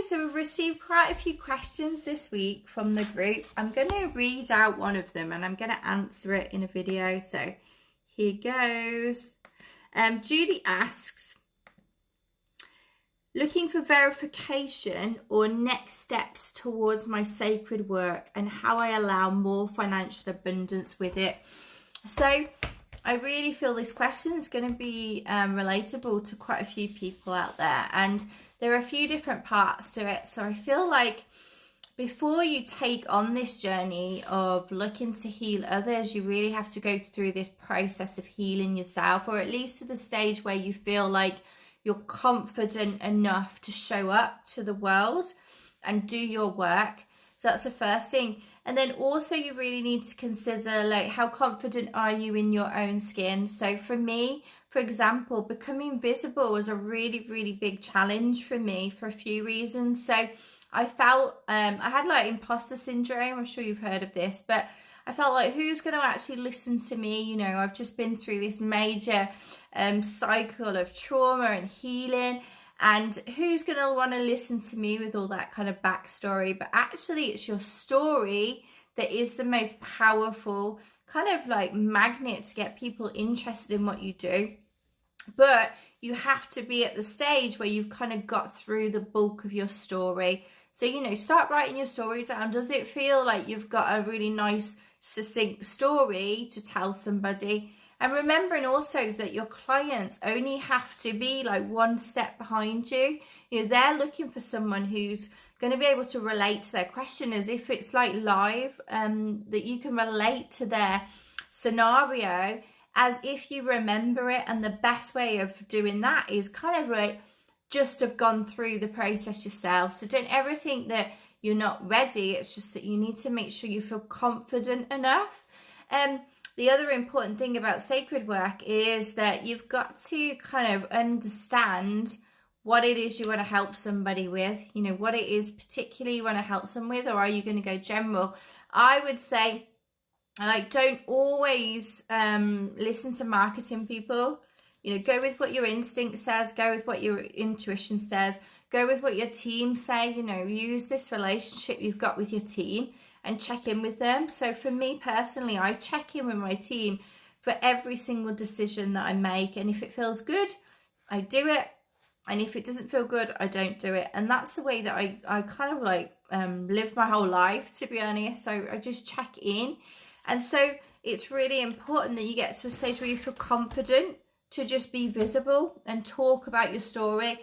so we've received quite a few questions this week from the group. I'm going to read out one of them and I'm going to answer it in a video. So here goes. Judy asks, looking for verification or next steps towards my sacred work and how I allow more financial abundance with it. So I really feel this question is going to be relatable to quite a few people out there, and there are a few different parts to it. So I feel like before you take on this journey of looking to heal others, you really have to go through this process of healing yourself, or at least to the stage where you feel like you're confident enough to show up to the world and do your work. So that's the first thing. And then also you really need to consider, like, how confident are you in your own skin? So for me, for example, becoming visible was a really, really big challenge for me for a few reasons. So I felt, I had like imposter syndrome. I'm sure you've heard of this, but I felt like, who's going to actually listen to me? You know, I've just been through this major cycle of trauma and healing, and who's going to want to listen to me with all that kind of backstory? But actually it's your story that is the most powerful kind of like magnet to get people interested in what you do. But you have to be at the stage where you've kind of got through the bulk of your story. So, you know, start writing your story down. Does it feel like you've got a really nice, succinct story to tell somebody? And remembering also that your clients only have to be like one step behind you. You know, they're looking for someone who's going to be able to relate to their question as if it's like live, that you can relate to their scenario as if you remember it. And the best way of doing that is kind of like just have gone through the process yourself. So don't ever think that you're not ready. It's just that you need to make sure you feel confident enough. The other important thing about sacred work is that you've got to kind of understand what it is you want to help somebody with, you know, what it is particularly you want to help them with, or are you going to go general? I would say, like, don't always listen to marketing people. You know, go with what your instinct says, go with what your intuition says, go with what your team say. You know, use this relationship you've got with your team and check in with them. So for me personally, I check in with my team for every single decision that I make. And if it feels good, I do it. And if it doesn't feel good, I don't do it. And that's the way that I kind of like live my whole life, to be honest. So I just check in. And so it's really important that you get to a stage where you feel confident to just be visible and talk about your story.